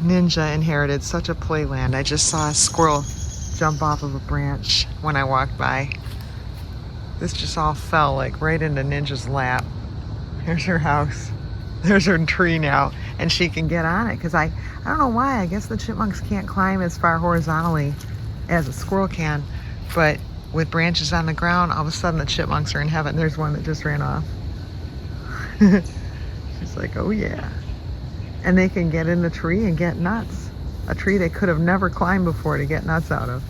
Ninja inherited such a playland. I just saw a squirrel jump off of a branch when I walked by. This just all fell like right into Ninja's lap. Here's her house. There's her tree now, and she can get on it because I don't know why. I guess the chipmunks can't climb as far horizontally as a squirrel can, but with branches on the ground, all of a sudden the chipmunks are in heaven. There's one that just ran off. She's like, oh yeah. And they can get in the tree and get nuts. A tree they could have never climbed before to get nuts out of.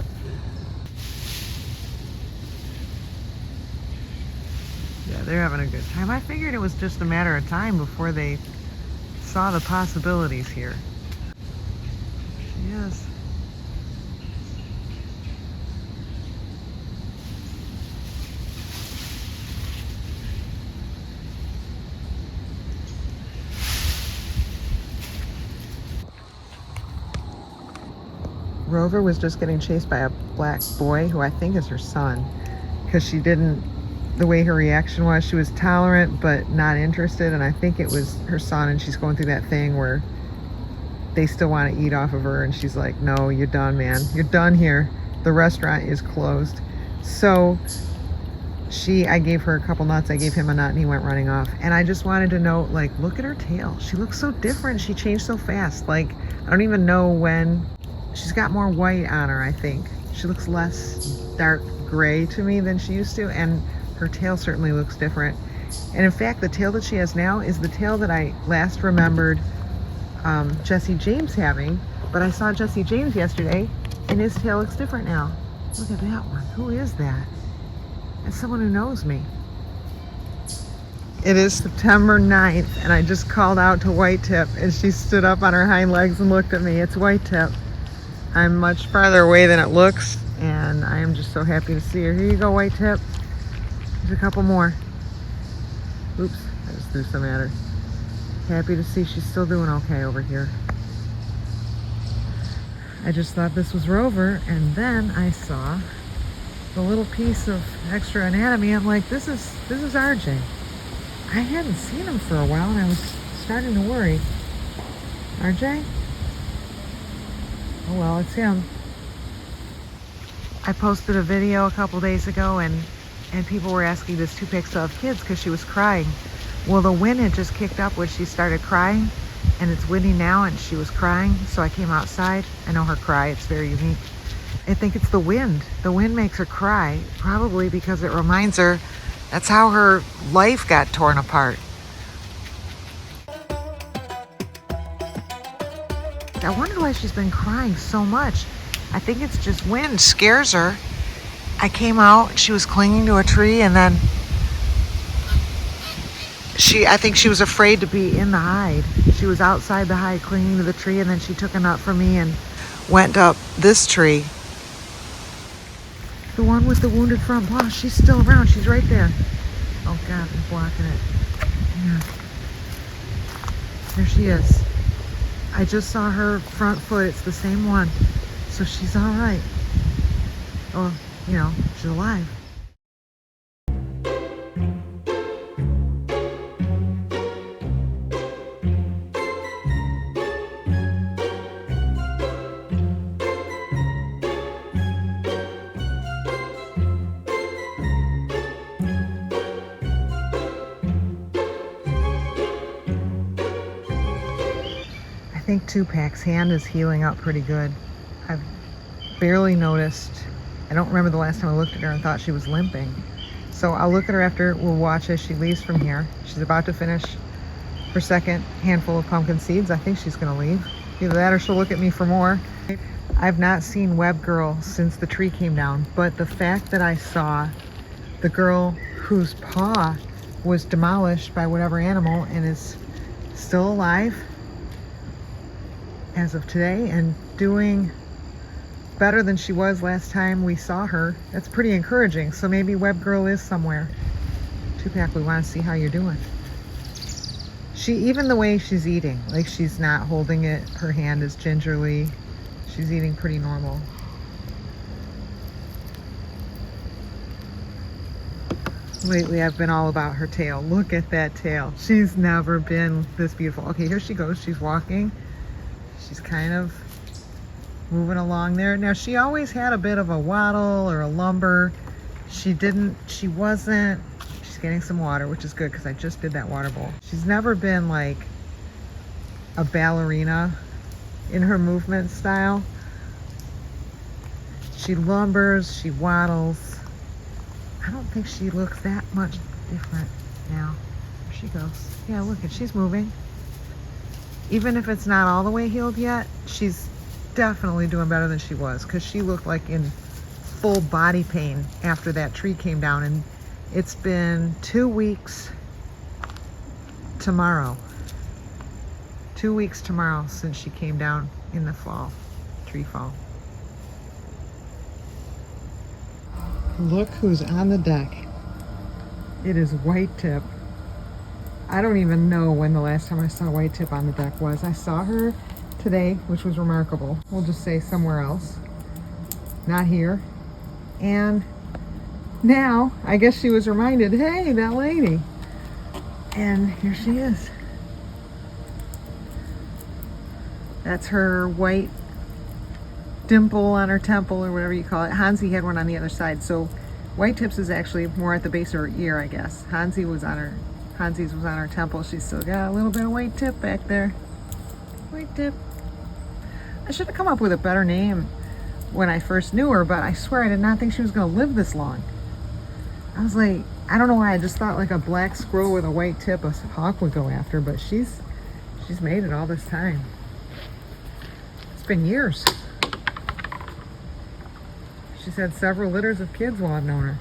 Yeah, they're having a good time. I figured it was just a matter of time before they saw the possibilities here. She is. Rover was just getting chased by a black boy who I think is her son, because she didn't, the way her reaction was, she was tolerant but not interested, and I think it was her son, and she's going through that thing where they still want to eat off of her, and she's like, no, you're done, man. You're done here. The restaurant is closed. So I gave her a couple nuts. I gave him a nut, and he went running off. And I just wanted to know, like, look at her tail. She looks so different. She changed so fast. Like, I don't even know when. She's got more white on her, I think. She looks less dark gray to me than she used to, and her tail certainly looks different. And in fact, the tail that she has now is the tail that I last remembered Jesse James having, but I saw Jesse James yesterday, and his tail looks different now. Look at that one. Who is that? That's someone who knows me. It is September 9th, and I just called out to White Tip, and she stood up on her hind legs and looked at me. It's White Tip. I'm much farther away than it looks, and I am just so happy to see her. Here you go, White Tip. There's a couple more. Oops, I just threw some at her. Happy to see she's still doing okay over here. I just thought this was Rover, and then I saw the little piece of extra anatomy. I'm like, this is RJ. I hadn't seen him for a while, and I was starting to worry. RJ? Oh well, it's him. I posted a video a couple days ago, and people were asking, does Tupac still have kids, because she was crying. Well, the wind had just kicked up when she started crying, and it's windy now, and she was crying, so I came outside. I know her cry, it's very unique. I think it's the wind. The wind makes her cry, probably because it reminds her that's how her life got torn apart. I wonder why she's been crying so much. I think it's just wind scares her. I came out, she was clinging to a tree, and then I think she was afraid to be in the hide. She was outside the hide clinging to the tree, and then she took a nut from me and went up this tree. The one with the wounded front paw, she's still around. She's right there. Oh God, I'm blocking it. Yeah. There she is. I just saw her front foot. It's the same one. So she's all right. Oh, you know, she's alive. I think Tupac's hand is healing up pretty good. I've barely noticed. I don't remember the last time I looked at her and thought she was limping. So I'll look at her after. We'll watch as she leaves from here. She's about to finish her second handful of pumpkin seeds. I think she's gonna leave. Either that or she'll look at me for more. I've not seen Web Girl since the tree came down, but the fact that I saw the girl whose paw was demolished by whatever animal and is still alive as of today and doing better than she was last time we saw her, that's pretty encouraging. So maybe Web Girl is somewhere. Tupac, we want to see how you're doing. Even the way she's eating, like she's not holding it, her hand is gingerly, she's eating pretty normal. Lately I've been all about her tail. Look at that tail. She's never been this beautiful. Okay, here she goes. She's walking. She's kind of moving along there. Now, she always had a bit of a waddle or a lumber. She's getting some water, which is good because I just did that water bowl. She's never been like a ballerina in her movement style. She lumbers, she waddles. I don't think she looks that much different now. There she goes. Yeah, look, she's moving. Even if it's not all the way healed yet, she's definitely doing better than she was, because she looked like in full body pain after that tree came down. And it's been 2 weeks tomorrow. 2 weeks tomorrow since she came down in the tree fall. Look who's on the deck. It is White Tip. I don't even know when the last time I saw White Tip on the deck was. I saw her today, which was remarkable. We'll just say somewhere else. Not here. And now, I guess she was reminded, hey, that lady. And here she is. That's her white dimple on her temple, or whatever you call it. Hansi had one on the other side. So White Tip's is actually more at the base of her ear, I guess. Hansi's was on her temple. She's still got a little bit of White Tip back there. White Tip. I should have come up with a better name when I first knew her, but I swear I did not think she was going to live this long. I was like, I don't know why, I just thought like a black squirrel with a white tip a hawk would go after, but she's made it all this time. It's been years. She's had several litters of kids while I've known her,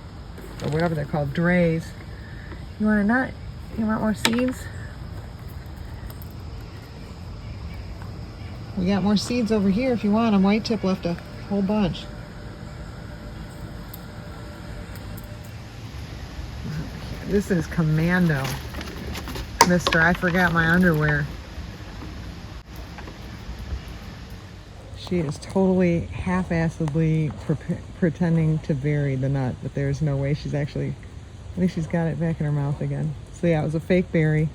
or whatever they're called, drays. You want a nut? You want more seeds? We got more seeds over here if you want them. White Tip left a whole bunch. This is Commando. Mister, I forgot my underwear. She is totally half-assedly pretending to bury the nut, but there's no way she's actually... I think she's got it back in her mouth again. So yeah, it was a fake berry.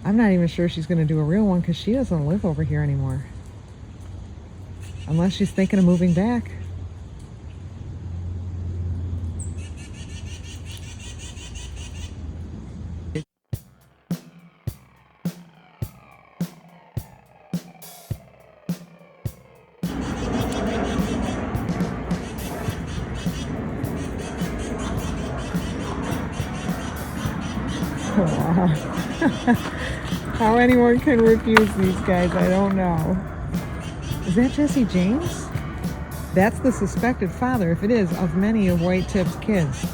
I'm not even sure she's going to do a real one because she doesn't live over here anymore. Unless she's thinking of moving back. Wow. How anyone can refuse these guys, I don't know. Is that Jesse James? That's the suspected father, if it is, of many of White Tip's kids.